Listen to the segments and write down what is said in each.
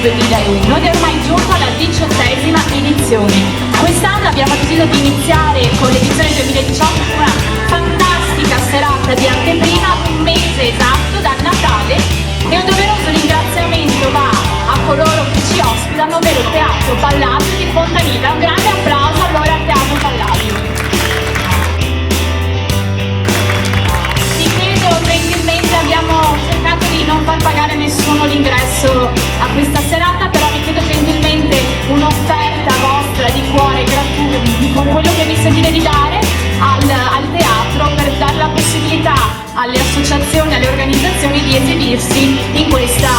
2001 ed è ormai giunto alla 18ª edizione. Quest'anno abbiamo deciso di iniziare con l'edizione 2018 una fantastica serata di anteprima, un mese esatto dal Natale, e un doveroso ringraziamento va a coloro che ci ospitano, ovvero Teatro Palladio di Fontaniva. Un grande applauso allora al Teatro Palladio. Vi chiedo gentilmente, abbiamo cercato di non far pagare nessuno l'ingresso a questa serata, però vi chiedo gentilmente un'offerta vostra di cuore gratuita con quello che vi sentite di dare al teatro, per dare la possibilità alle associazioni, alle organizzazioni di esibirsi in questa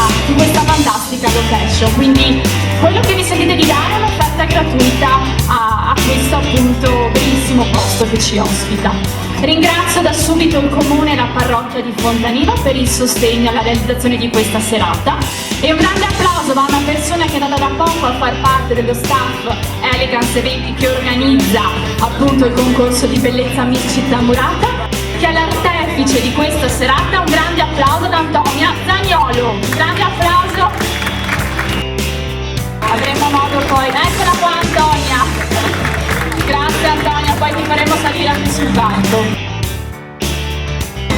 fantastica location. Quindi quello che vi sentite di dare è un'offerta gratuita a questo appunto bellissimo posto che ci ospita. Ringrazio da subito il Comune e la Parrocchia di Fontaniva per il sostegno alla realizzazione di questa serata, e un grande applauso va a una persona che è andata da poco a far parte dello staff Elegance Eventi, che organizza appunto il concorso di bellezza Miss Città Murata, che è l'artefice di questa serata. Un grande applauso ad Antonia Zagnolo, un grande applauso. Avremo modo poi, eccola qua Antonia, grazie Antonia, poi ti faremo salire anche sul palco.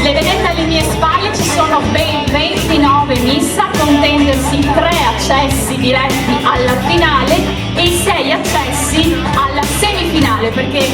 Le vedete alle mie spalle, ci sono ben 29 miss a contendersi 3 accessi diretti alla finale e 6 accessi alla semifinale, perché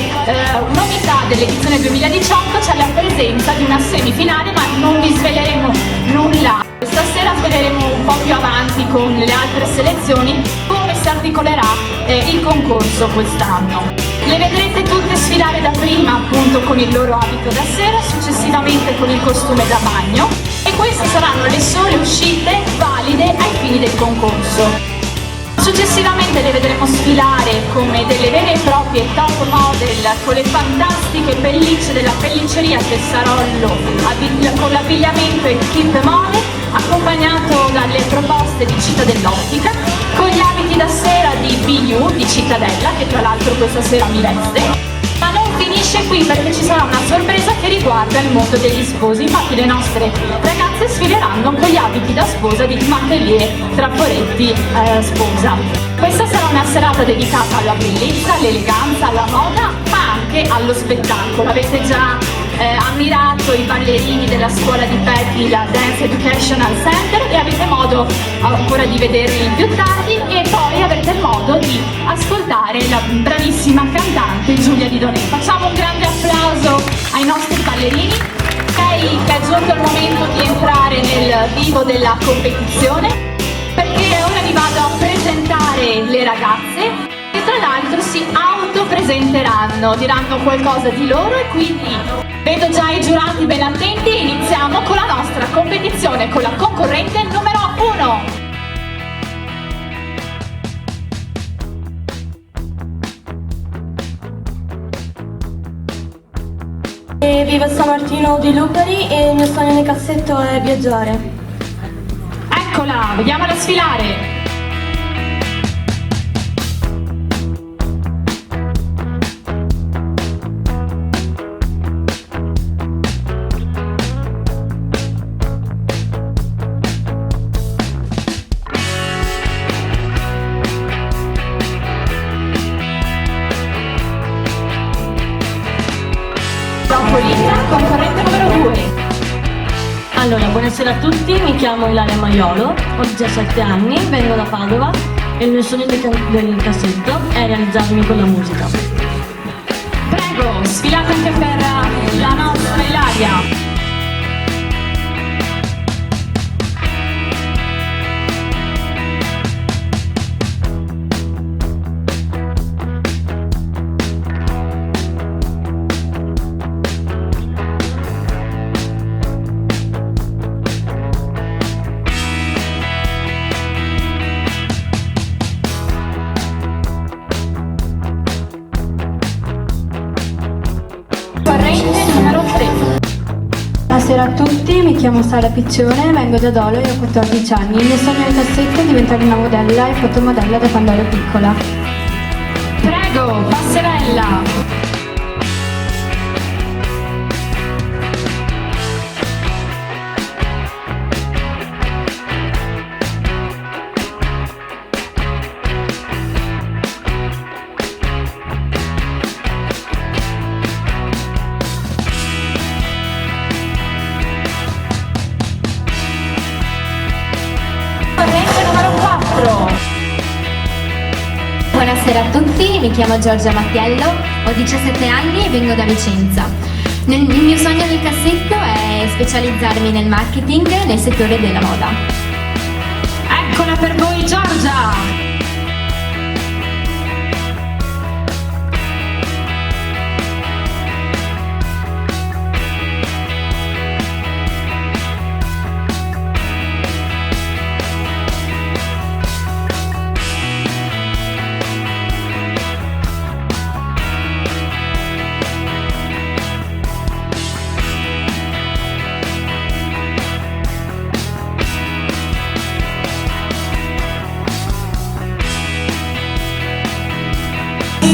novità dell'edizione 2018 c'è la presenza di una semifinale, ma non vi sveleremo nulla. Stasera sveleremo un po' più avanti con le altre selezioni come si articolerà il concorso quest'anno. Le vedrete tutte sfilare da prima appunto con il loro abito da sera, successivamente con il costume da bagno, e queste saranno le sole uscite valide ai fini del concorso. Successivamente le vedremo sfilare come delle vere e proprie top model con le fantastiche pellicce della pellicceria Tessarollo, con l'abbigliamento Equip Mole, accompagnato dalle proposte di Città dell'Ottica, con gli abiti da sera di BU di Cittadella, che tra l'altro questa sera mi veste. Ma non finisce qui, perché ci sarà una sorpresa che riguarda il mondo degli sposi. Infatti le nostre ragazze sfileranno con gli abiti da sposa di Matelier Traforetti Sposa. Questa sarà una serata dedicata alla bellezza, all'eleganza, alla moda, ma anche allo spettacolo. Avete già ammirato i ballerini della scuola di Peggy, la Dance Educational Center, e avete modo ancora di vederli più tardi, e poi avrete modo di ascoltare la bravissima cantante Giulia Di Donè. Facciamo un grande applauso ai nostri ballerini. Che è giunto il momento di entrare nel vivo della competizione, perché ora vi vado a presentare le ragazze, che tra l'altro si autopresenteranno, diranno qualcosa di loro, e quindi vedo già i giurati ben attenti e iniziamo con la nostra competizione, con la concorrente numero 1. Vivo a San Martino di Lugari e il mio sogno nel cassetto è viaggiare. Eccola, vediamola sfilare. Concorrente numero 2. Allora, buonasera a tutti, mi chiamo Ilaria Maiolo, ho 17 anni, vengo da Padova e il mio sogno del cassetto è realizzarmi con la musica. Prego, sfilate anche per la nostra Ilaria. Buonasera a tutti, mi chiamo Sara Piccione, vengo da Dolo e ho 14 anni. Il mio sogno nel cassetto è diventare una modella e fotomodella da quando ero piccola. Prego, passerella! mi chiamo Giorgia Mattiello, ho 17 anni e vengo da Vicenza. Il mio sogno nel cassetto è specializzarmi nel marketing nel settore della moda. Eccola per voi Giorgia!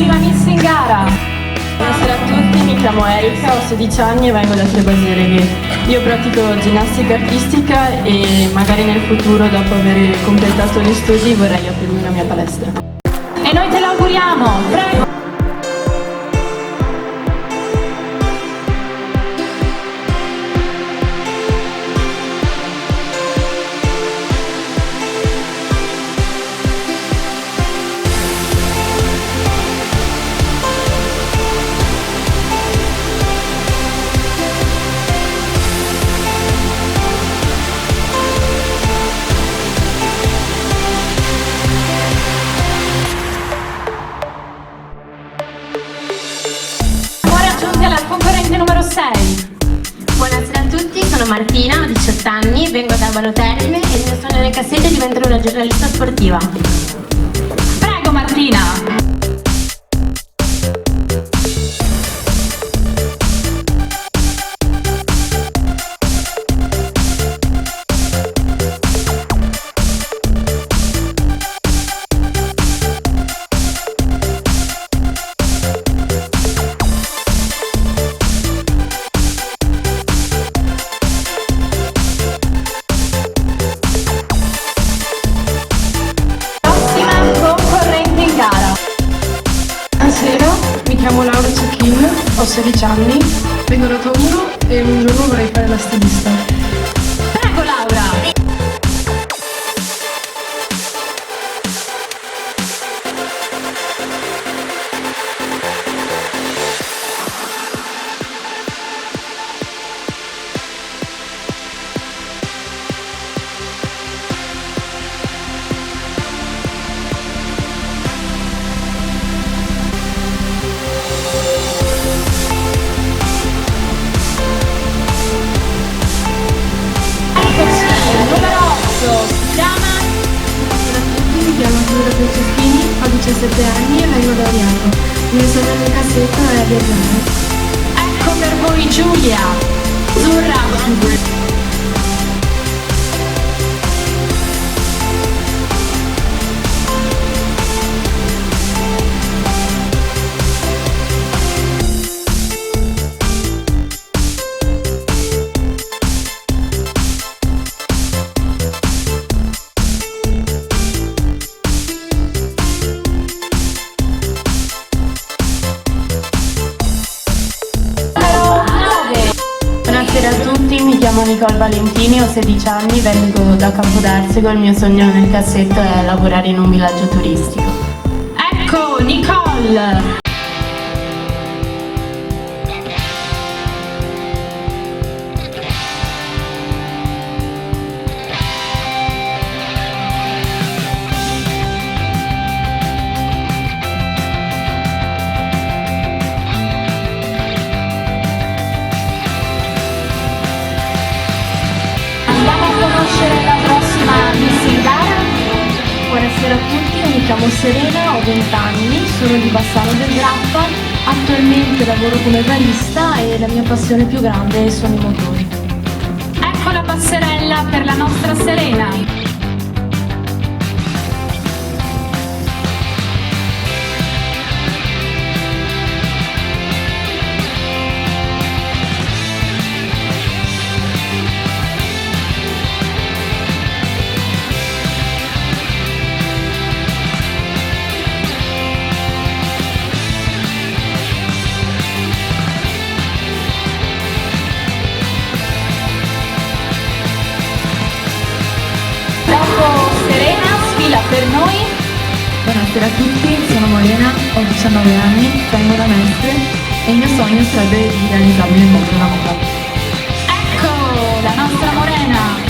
La Miss in gara. Buonasera a tutti, mi chiamo Erika, ho 16 anni e vengo da Trebasereghe. Io pratico ginnastica artistica e magari nel futuro, dopo aver completato gli studi, vorrei aprire una mia palestra. E noi te lo auguriamo, prego! Alla concorrente numero 6. Buonasera a tutti, sono Martina, ho 18 anni, vengo da Albano Terme e il mio sogno nel cassetto è diventare una giornalista sportiva. Prego Martina! Buonasera, mi chiamo Laura Cecchin, ho 16 anni, vengo da Tondo e un giorno vorrei fare la stilista. Prego Laura! Ho 17 anni e vengo da Oriano. Il mio sogno nel cassetto è viaggiare. Ecco per voi Giulia! Zurra! Buonasera a tutti, mi chiamo Nicole Valentini, ho 16 anni, vengo da Campodarsego, il mio sogno nel cassetto è lavorare in un villaggio turistico. Ecco Nicole! Buonasera a tutti, io mi chiamo Serena, ho 20 anni, sono di Bassano del Grappa, attualmente lavoro come barista e la mia passione più grande sono i motori. Ecco la passerella per la nostra Serena. Buonasera a tutti, sono Morena, ho 19 anni, vengo da Mestre e il mio sogno sarebbe di realizzarmi nel mondo della moda. Ecco la nostra Morena!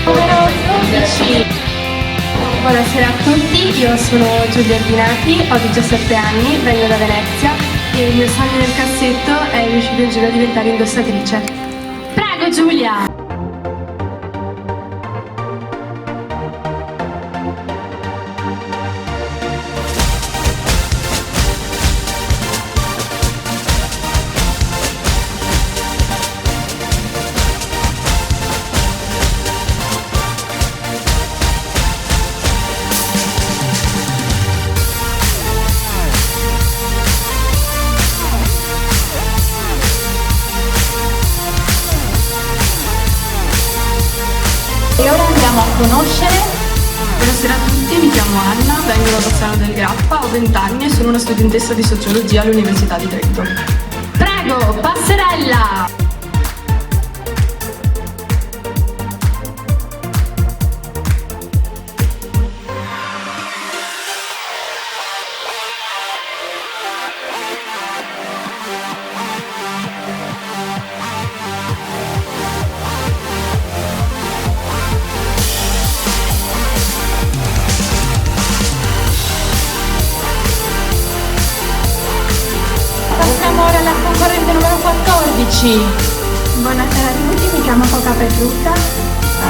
Numero 12. Buonasera a tutti, io sono Giulia Ordinati, ho 17 anni, vengo da Venezia e il mio sogno nel cassetto è riuscire un giorno a diventare indossatrice. Prego Giulia! E ora andiamo a conoscere. Buonasera a tutti, mi chiamo Anna, vengo da Bassano del Grappa, ho 20 anni e sono una studentessa di sociologia all'Università di Trento. Prego, passerella! Passiamo ora alla concorrente numero 14. Buonasera a tutti, mi chiamo Coca Petrutta,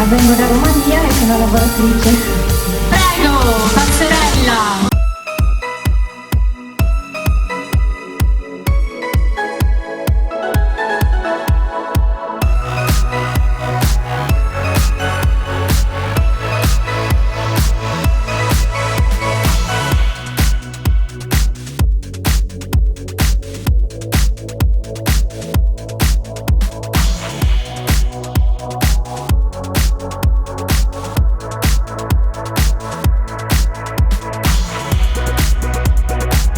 vengo da Romania e sono lavoratrice. Prego, passerella!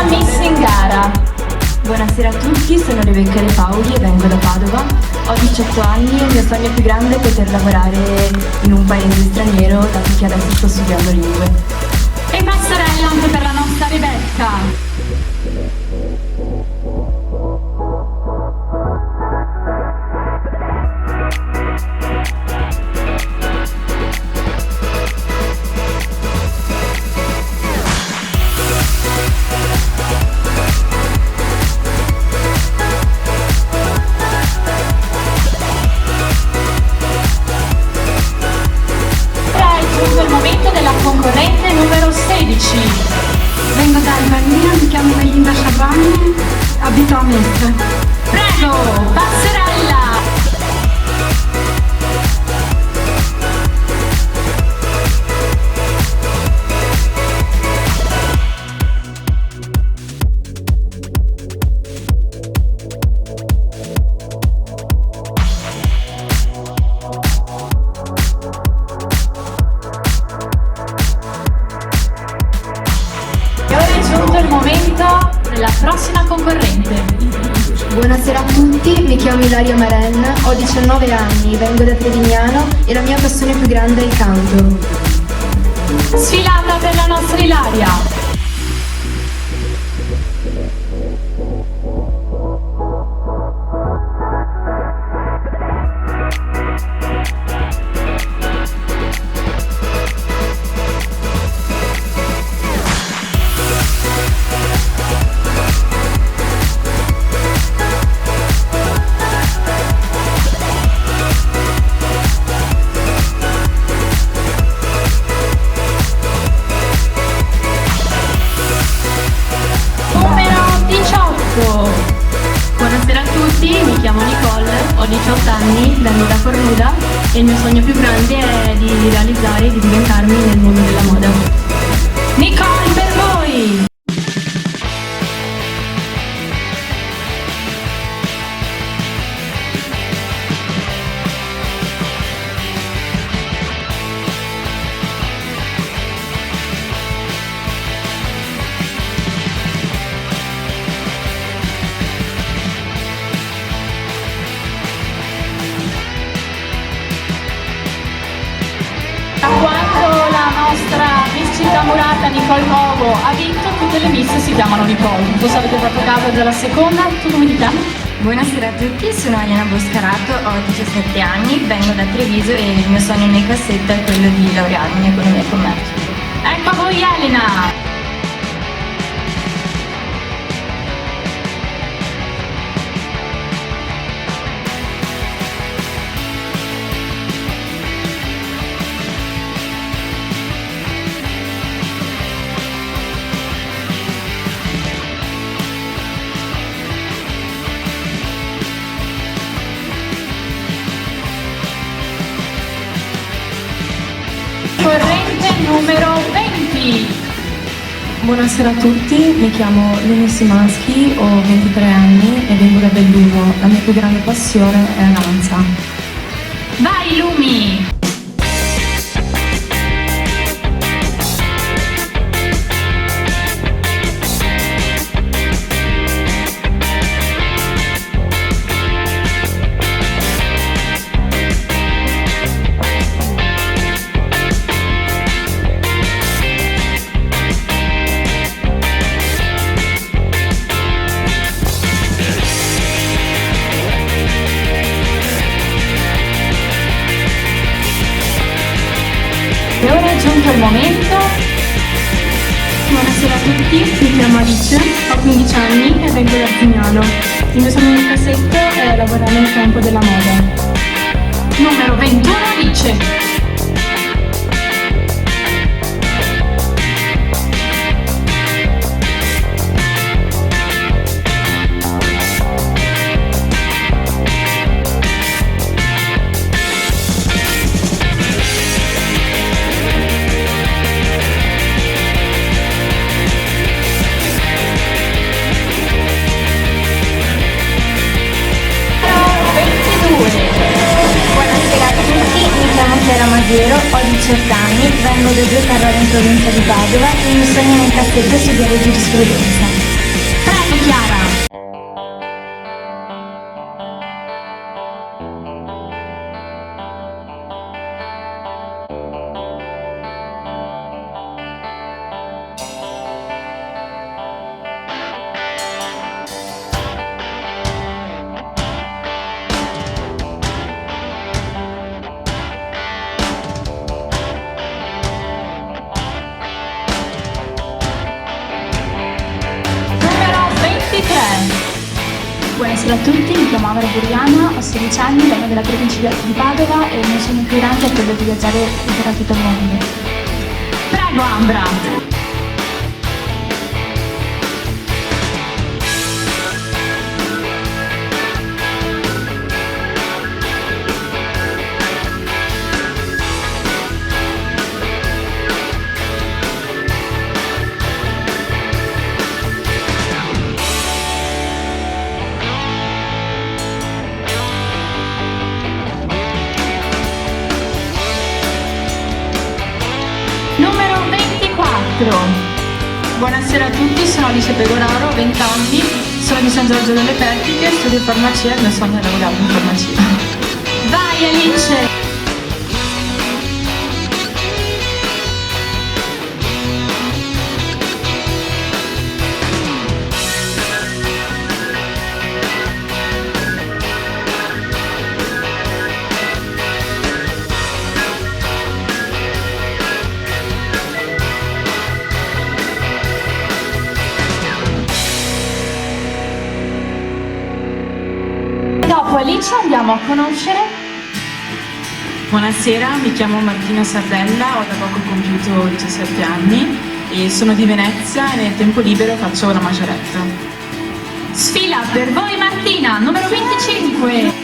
Miss in gara. Buonasera a tutti, sono Rebecca De Paoli e vengo da Padova. Ho 18 anni e il mio sogno più grande è poter lavorare in un paese straniero, dato che adesso sto studiando lingue. E passerella anche per la nostra Rebecca. Ora è giunto il momento della concorrente numero 16. Vengo da Albania, mi chiamo Melinda Sciabani, abito a Mestre. Prego, passerella! E ora è giunto il momento della prossima concorrente. Buonasera a tutti, mi chiamo Ilaria Maren, ho 19 anni, vengo da Trevignano e la mia passione più grande è il canto. Sfilata per la nostra Ilaria. Buonasera a tutti, mi chiamo Nicole, ho 18 anni, vengo da Cornuda e il mio sogno più grande è di realizzare e di diventarmi nel mondo della moda. Nicole per voi! Nicole Covo ha vinto, tutte le miss si chiamano Nicole. Forse avete fatto caso già alla seconda, tu come ti chiami? Buonasera a tutti, sono Elena Boscarato, ho 17 anni, vengo da Treviso e il mio sogno nel cassetto è quello di laurearmi in economia e commercio. Ecco a voi Elena! Corrente numero 20. Buonasera a tutti, mi chiamo Luni Simansky, ho 23 anni e vengo da Belluno. La mia più grande passione è la danza. Vai Lumi! E ora è giunto il momento. Buonasera a tutti, mi chiamo Alice, ho 15 anni e vengo da Arzignano. Il mio sogno nel cassetto è lavorare nel campo della moda. Numero 21 Alice. Buonasera a tutti, mi chiamo Chiara Masiero, ho 18 anni, vengo da Due Carrara in provincia di Padova e il mio sogno nel cassetto è studiare giurisprudenza. Prego Chiara. Buonasera a tutti, mi chiamo Amara Buriana, ho 16 anni, vengo della provincia di Padova e il mio sogno più grande è quello di viaggiare per tutto il mondo. Prego Ambra. Numero 24. Buonasera a tutti, sono Alice Pegoraro, ho 20 anni, sono di San Giorgio delle Pertiche, studio farmacia e il mio sogno è lavorare in farmacia. Vai Alice. Dopo Alice andiamo a conoscere. Buonasera, mi chiamo Martina Sardella, ho da poco compiuto 17 anni e sono di Venezia e nel tempo libero faccio la maceretta. Sfila per voi Martina, numero 25.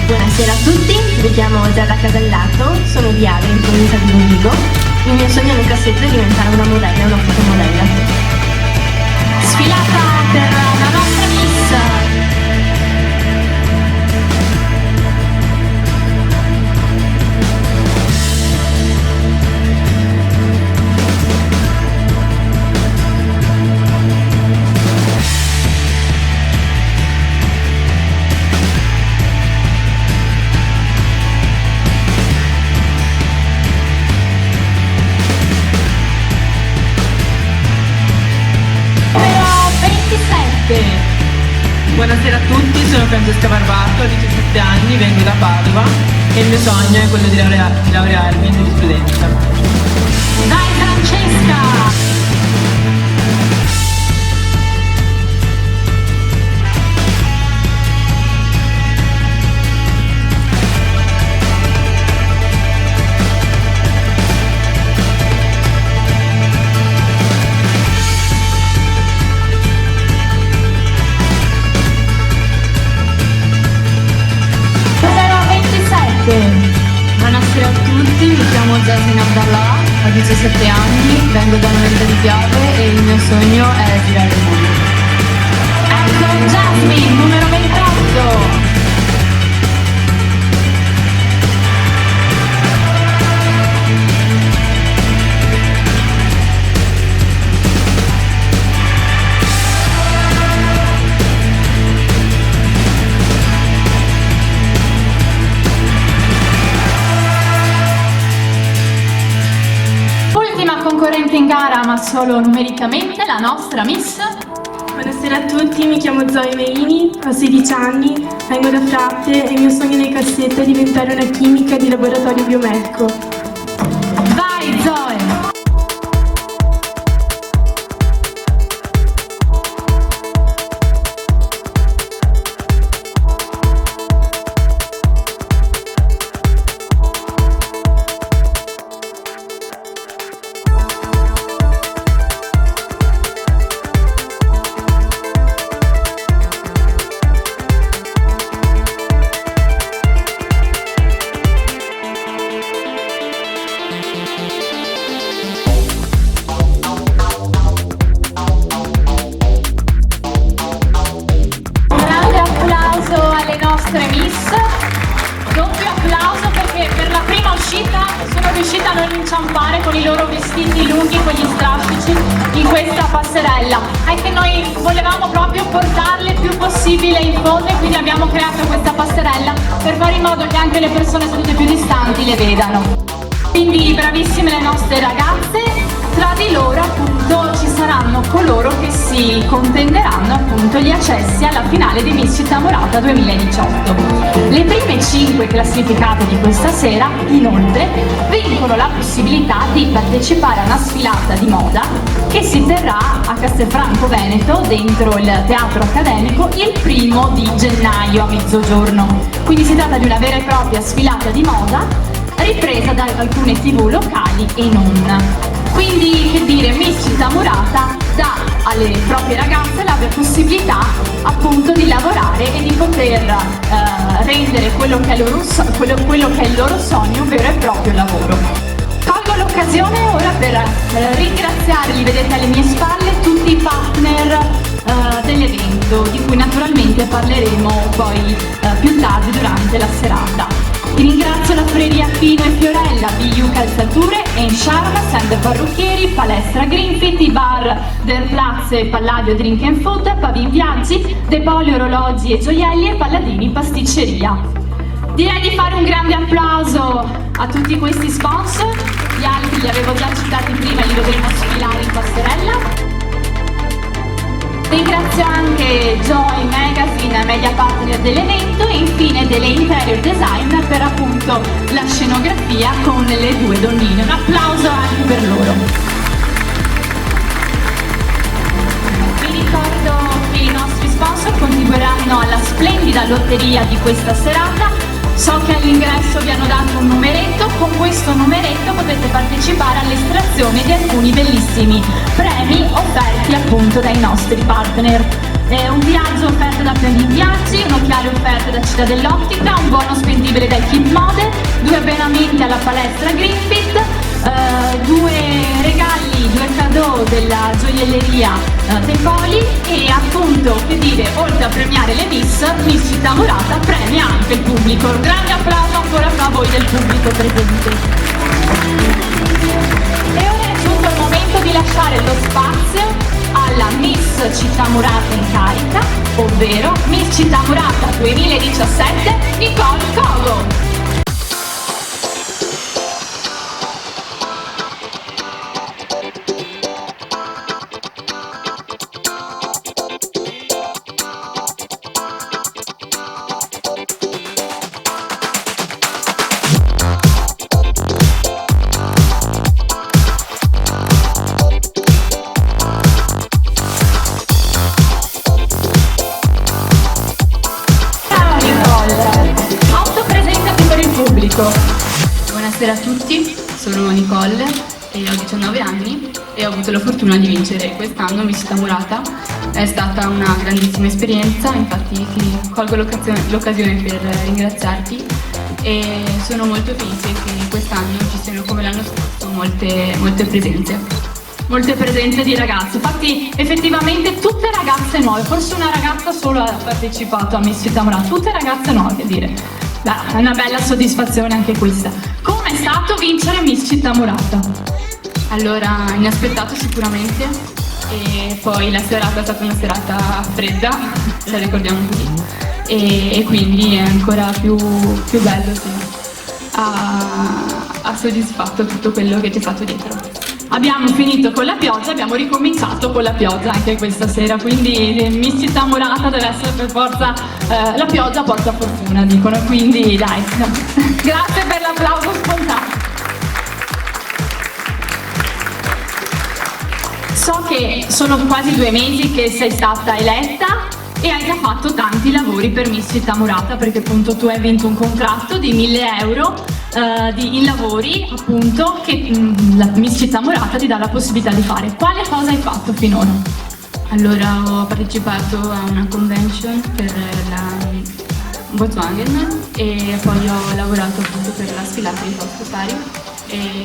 Buonasera a tutti, mi chiamo Giada Casallato, sono di Agri in provincia di Rovigo Il mio sogno nel cassetto è diventare una modella, una fotomodella. Sfilata per la nostra Miss. Buonasera a tutti, sono Francesca Barbato, ho 17 anni, vengo da Padova e il mio sogno è quello di laurearmi in giurisprudenza. Dai Francesca! Buonasera a tutti, mi chiamo Jasmine Abdallah, ho 17 anni, vengo da Novelda di Piave e il mio sogno è girare il mondo. Ecco Jasmine, numero 28! Concorrente in gara ma solo numericamente, la nostra Miss. Buonasera a tutti, mi chiamo Zoe Meini, ho 16 anni, vengo da Fratte e il mio sogno nel cassetto è diventare una chimica di laboratorio biomedico. Vai Zoe! Doppio applauso perché per la prima uscita sono riuscita a non inciampare con i loro vestiti lunghi, con gli strascici in questa passerella. È che noi volevamo proprio portarle il più possibile in fondo e quindi abbiamo creato questa passerella per fare in modo che anche le persone sedute più distanti le vedano. Quindi bravissime le nostre ragazze. Tra di loro appunto ci saranno coloro che si contenderanno appunto gli accessi alla finale di Miss Città Murata 2018. Le prime 5 classificate di questa sera inoltre vincono la possibilità di partecipare a una sfilata di moda che si terrà a Castelfranco Veneto dentro il teatro accademico il 1° di gennaio a mezzogiorno. Quindi si tratta di una vera e propria sfilata di moda ripresa da alcune TV locali e non. Quindi, che dire, Miss Città Murata dà alle proprie ragazze la possibilità appunto di lavorare e di poter rendere quello che è il loro sogno un vero e proprio lavoro. Colgo l'occasione ora per ringraziarli, vedete alle mie spalle, tutti i partner dell'evento, di cui naturalmente parleremo poi più tardi durante la serata. Ringrazio la Freria Pino e Fiorella, BU Calzature, Ensharma, Sende Parrucchieri, Palestra Greenfit, i bar Der Platz e Palladio Drink and Food, Pavin Viaggi, De Poli Orologi e Gioielli e Palladini Pasticceria. Direi di fare un grande applauso a tutti questi sponsor, gli altri li avevo già citati prima e li dovremo sfilare in passerella. Ringrazio anche Joy Magazine, media partner dell'evento, e infine delle Interior Design per appunto la scenografia con le 2 donnine. Un applauso anche per loro. Vi ricordo che i nostri sponsor contribuiranno alla splendida lotteria di questa serata. So che all'ingresso vi hanno dato un numeretto, con questo numeretto potete partecipare all'estrazione di alcuni bellissimi premi offerti appunto dai nostri partner. Un viaggio offerto da Pavin Viaggi, un occhiale offerto da Città dell'Ottica, un buono spendibile da Keep Mode, 2 abbonamenti alla palestra Greenfit, 2 Ilaria De Poli e appunto, che dire, oltre a premiare le Miss Città Murata premia anche il pubblico. Un grande applauso ancora a voi del pubblico presente. E ora è giunto il momento di lasciare lo spazio alla Miss Città Murata in carica, ovvero Miss Città Murata 2017 Nicole Cogo. Buonasera a tutti, sono Nicole e ho 19 anni e ho avuto la fortuna di vincere quest'anno Miss Città Murata. È stata una grandissima esperienza, infatti colgo l'occasione per ringraziarti e sono molto felice che quest'anno ci siano, come l'anno scorso, molte presenze. Molte presenze di ragazze, infatti effettivamente tutte ragazze nuove, forse una ragazza solo ha partecipato a Miss Città Murata, tutte ragazze nuove, che dire. Beh, è una bella soddisfazione anche questa. Come è stato vincere Miss Città Murata? Allora, inaspettato sicuramente, e poi la serata è stata una serata fredda, ce la ricordiamo così, e quindi è ancora più bello, sì. Ha soddisfatto tutto quello che c'è stato dietro. Abbiamo finito con la pioggia, abbiamo ricominciato con la pioggia anche questa sera, quindi Miss Città Murata deve essere per forza, la pioggia porta fortuna, dicono, quindi dai, grazie per l'applauso spontaneo. So che sono quasi 2 mesi che sei stata eletta e hai già fatto tanti lavori per Miss Città Murata, perché appunto tu hai vinto un contratto di 1.000 euro in lavori appunto che la Miss Città Murata ti dà la possibilità di fare. Quale cosa hai fatto finora? Allora, ho partecipato a una convention per la Volkswagen e poi ho lavorato appunto per la sfilata di Fausto Sari e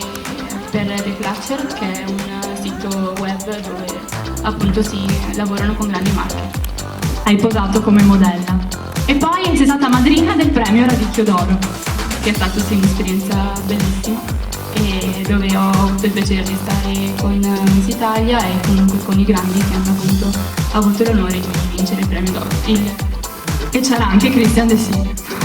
per The Clutcher, che è un sito web dove appunto si lavorano con grandi marche. Hai posato come modella e poi sei stata madrina del premio Radicchio d'Oro, che è stata sì, un'esperienza bellissima e dove ho avuto il piacere di stare con Miss Italia e comunque con i grandi che hanno avuto l'onore di vincere il premio d'oro. E c'era anche Christian De Sica.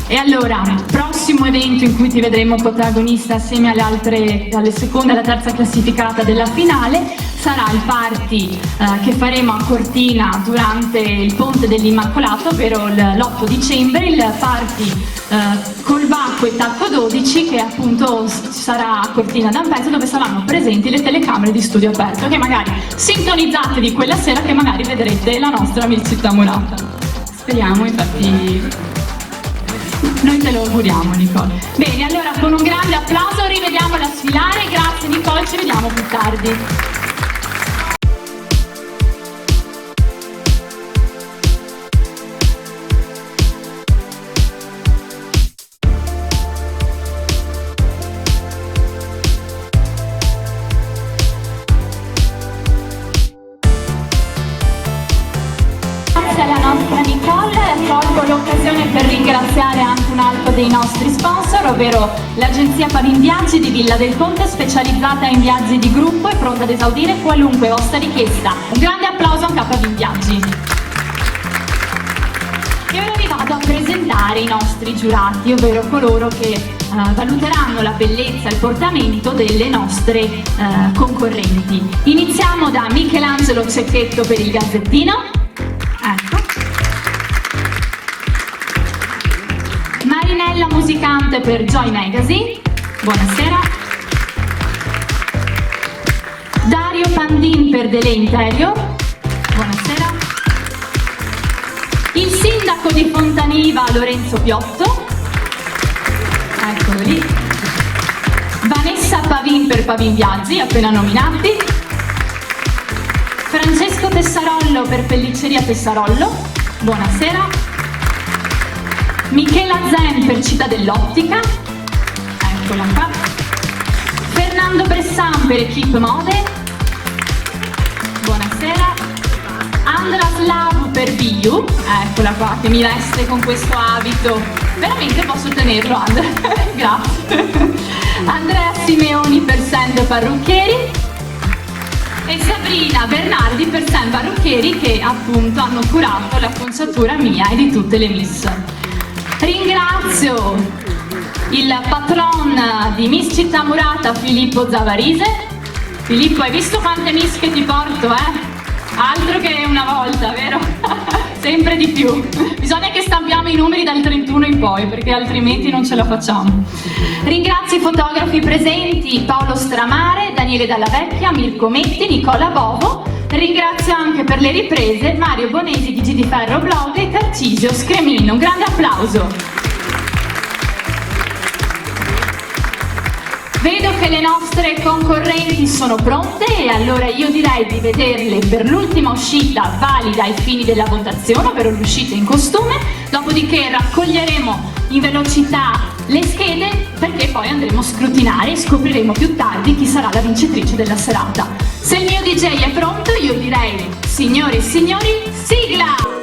E allora, prossimo evento in cui ti vedremo protagonista assieme alle seconde e alla terza classificata della finale sarà il party che faremo a Cortina durante il Ponte dell'Immacolato, ovvero l'8 dicembre, il party col Bacco e Tacco 12, che appunto sarà a Cortina d'Ampezzo, dove saranno presenti le telecamere di Studio Aperto, che magari sintonizzate di quella sera, che magari vedrete la nostra Miss Città Murata. Speriamo, infatti noi te lo auguriamo, Nicole. Bene, allora con un grande applauso rivediamo la sfilare. Grazie Nicole, ci vediamo più tardi. La nostra Nicole, colgo l'occasione per ringraziare anche un altro dei nostri sponsor, ovvero l'agenzia Pavin Viaggi di Villa del Conte, specializzata in viaggi di gruppo e pronta ad esaudire qualunque vostra richiesta. Un grande applauso anche a Pavin Viaggi. E ora vi vado a presentare i nostri giurati, ovvero coloro che valuteranno la bellezza e il portamento delle nostre concorrenti. Iniziamo da Michelangelo Cecchetto per il Gazzettino. Ecco. Marinella Musicante per Joy Magazine. Buonasera. Dario Pandin per Dele Interior. Buonasera. Il sindaco di Fontaniva Lorenzo Piotto. Eccolo lì. Vanessa Pavin per Pavin Viaggi, appena nominati. Francesco Tessarollo per Pellicceria Tessarollo. Buonasera. Michela Zen per Città dell'Ottica. Eccola qua. Fernando Bressan per Equipe Mode. Andraslav Perviu, eccola qua che mi veste con questo abito, veramente posso tenerlo Andrea, grazie. Andrea Simeoni per Send Parrucchieri e Sabrina Bernardi per Send Parrucchieri, che appunto hanno curato l'acconciatura mia e di tutte le miss. Ringrazio il patron di Miss Città Murata, Filippo Zavarise. Filippo, hai visto quante miss che ti porto, Altro che una volta, vero? Sempre di più. Bisogna che stampiamo i numeri dal 31 in poi, perché altrimenti non ce la facciamo. Ringrazio i fotografi presenti, Paolo Stramare, Daniele Dalla Vecchia, Mirko Metti, Nicola Bovo. Ringrazio anche per le riprese Mario Bonesi di GD Ferro Blog e Tarcisio Scremino. Un grande applauso. Vedo che le nostre concorrenti sono pronte e allora io direi di vederle per l'ultima uscita valida ai fini della votazione, ovvero l'uscita in costume, dopodiché raccoglieremo in velocità le schede perché poi andremo a scrutinare e scopriremo più tardi chi sarà la vincitrice della serata. Se il mio DJ è pronto io direi, signore e signori, sigla!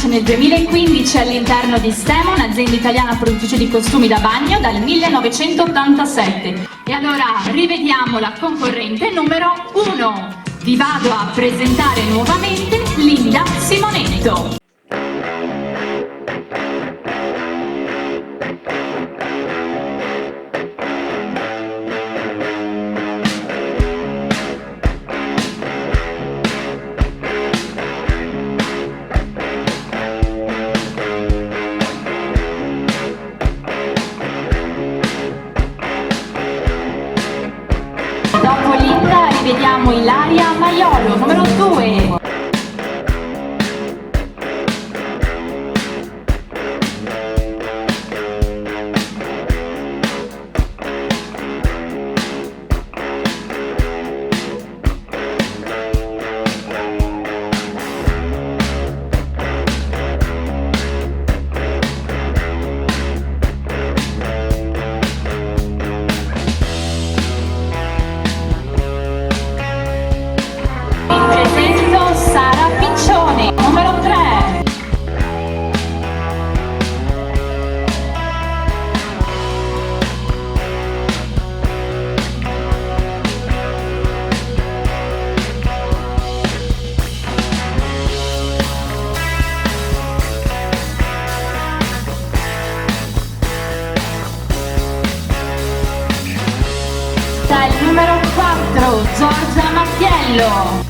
Nel 2015 all'interno di Stemo, un'azienda italiana produttrice di costumi da bagno dal 1987. E allora rivediamo la concorrente numero 1. Vi vado a presentare nuovamente Linda Simonetto. Vediamo Ilaria Maiolo, numero 2. Numero 4, Giorgia Mattiello.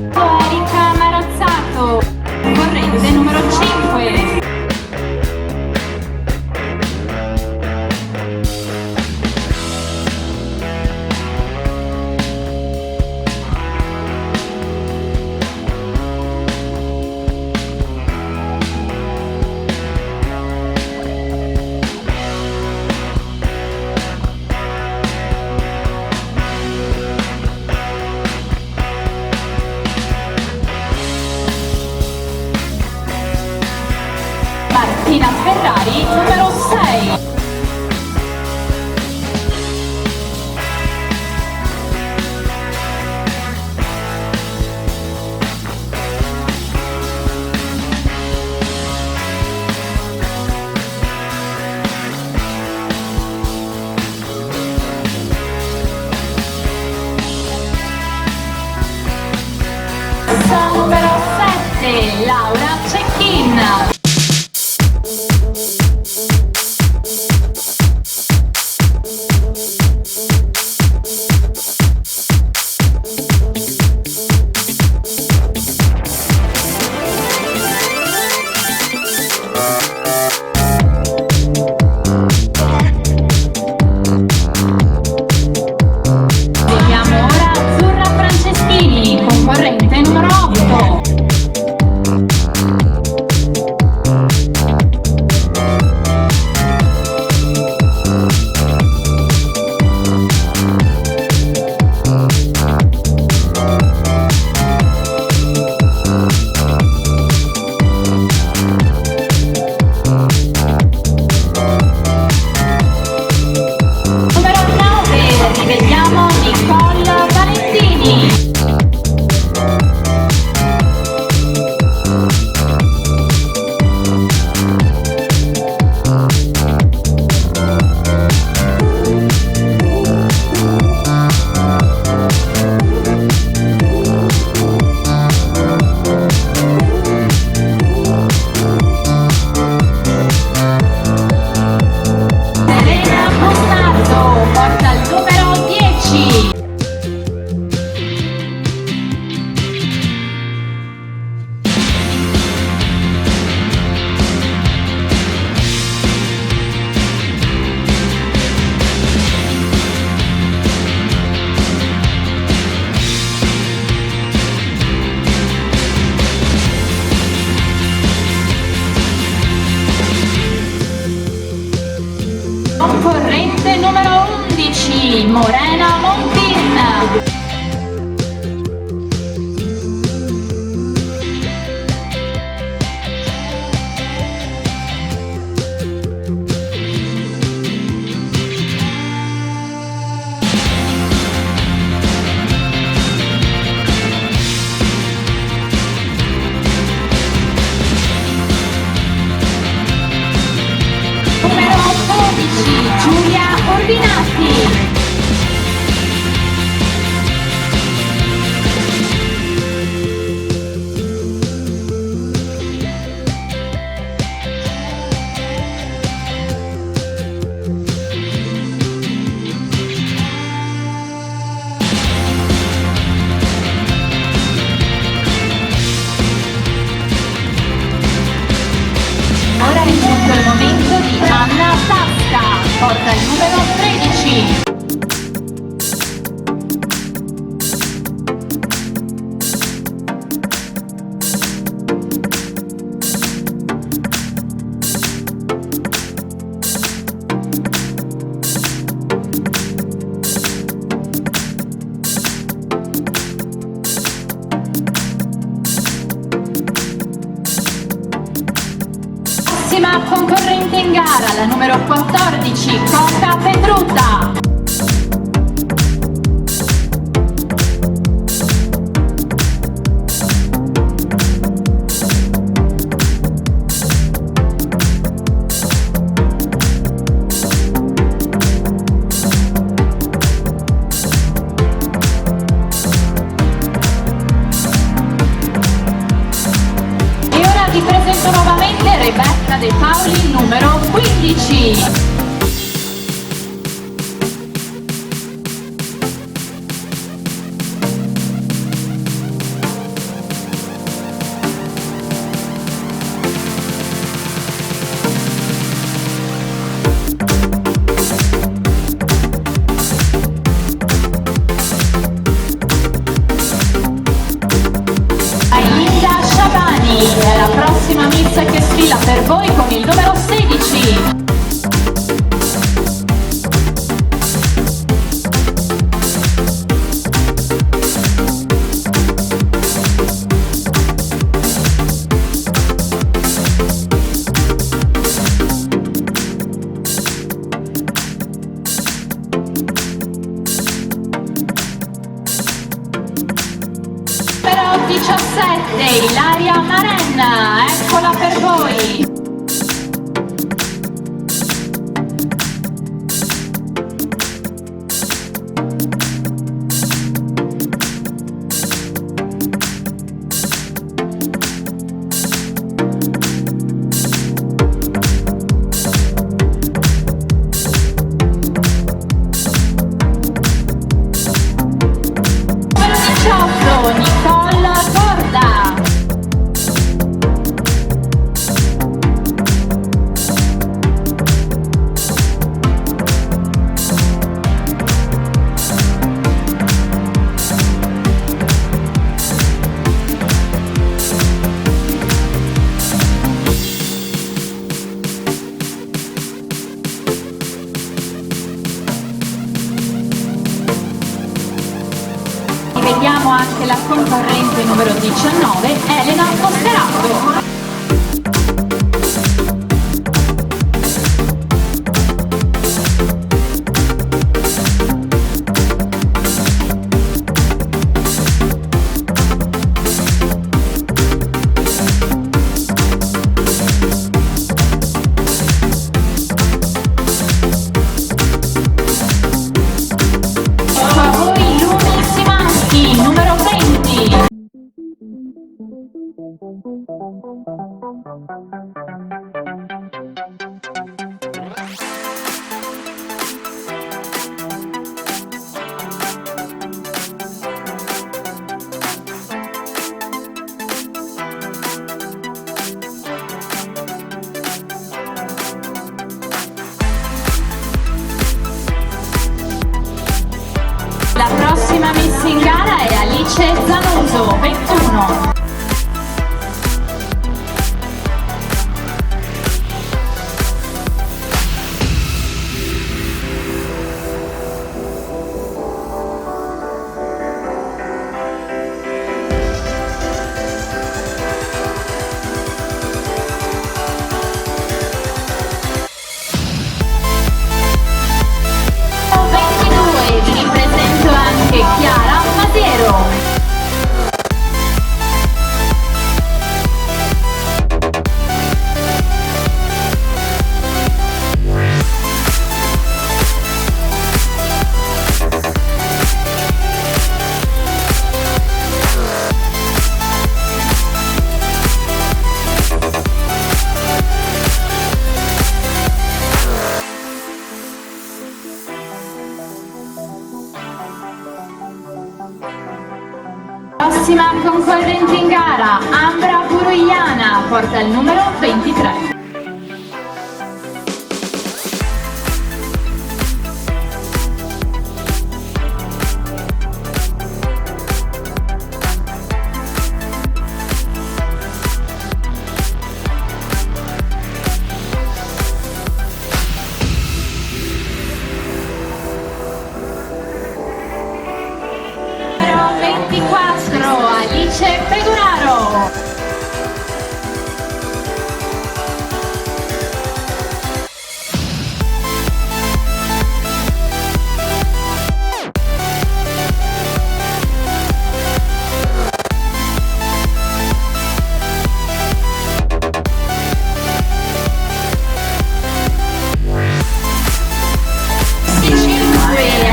Erika Morena Montin. Numero 12, Giulia Ordinati. Ora è giunto il momento di Anna Tasca, porta il numero 13. Prossima concorrente in gara, la numero 14, Coca Petruta. E ora vi presento nuovamente Rebecca De Paoli, numero 15. Linda Sciabani è la prossima miss che sfila per voi con il numero 16. Numero 17, Ilaria Marenna, eccola per voi. Numero 18, Nicole Corda. Vediamo anche la concorrente numero 19, Elena Posterato. Ecco a voi Lumi Simansky, numero 20. La prossima miss in gara è Alice Zanuso, 21. Prossima concorrente in gara, Ambra Purugliana, porta il numero 23. Numero 24, Alice Peduraro.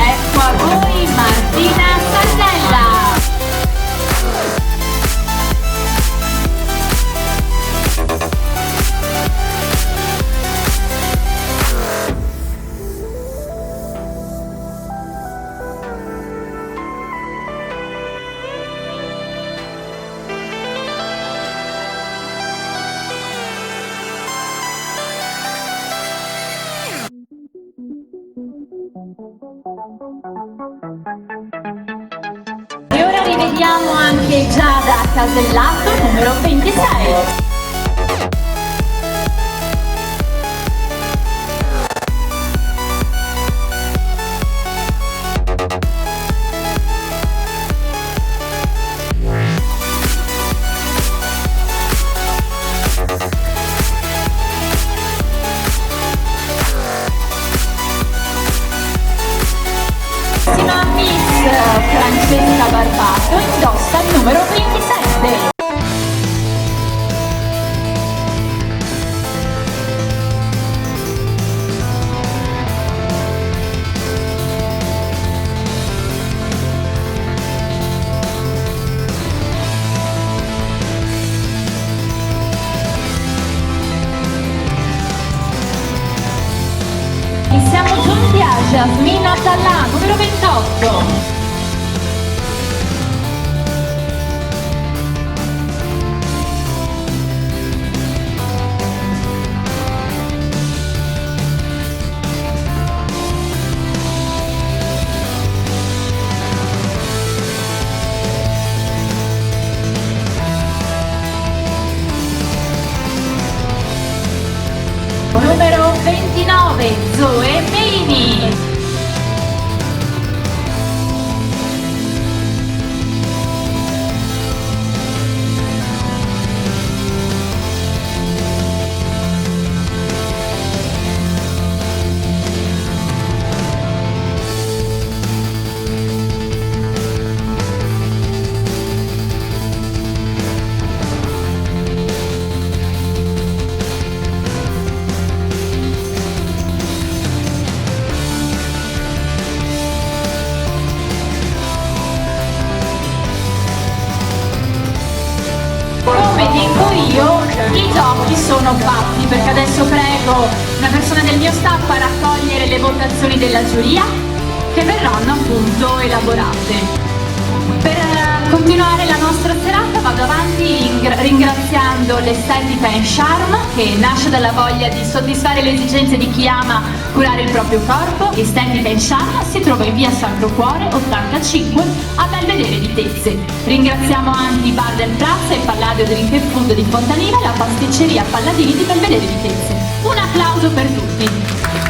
Ecco a voi Martina Sardella. E ora rivediamo anche Giada Casellato, numero 26. Miss Francesca Barbato indossa il numero 27. E siamo giunti a Jasmina Tallà, numero 28. Numero 29, Zoe Meini. Come dico io, i giochi sono fatti, perché adesso prego una persona del mio staff a raccogliere le votazioni della giuria che verranno appunto elaborate. Per continuare la nostra serata vado avanti ringraziando l'Estetica & Charm, che nasce dalla voglia di soddisfare le esigenze di chi ama curare il proprio corpo. Estetica & Charm si trova in via Sacro Cuore 85 a Belvedere di Tezze. Ringraziamo anche i Bar del Plaza e Palladio Drink & Food di Fontanile e la pasticceria Palladini di Belvedere di Tezze. Un applauso per tutti!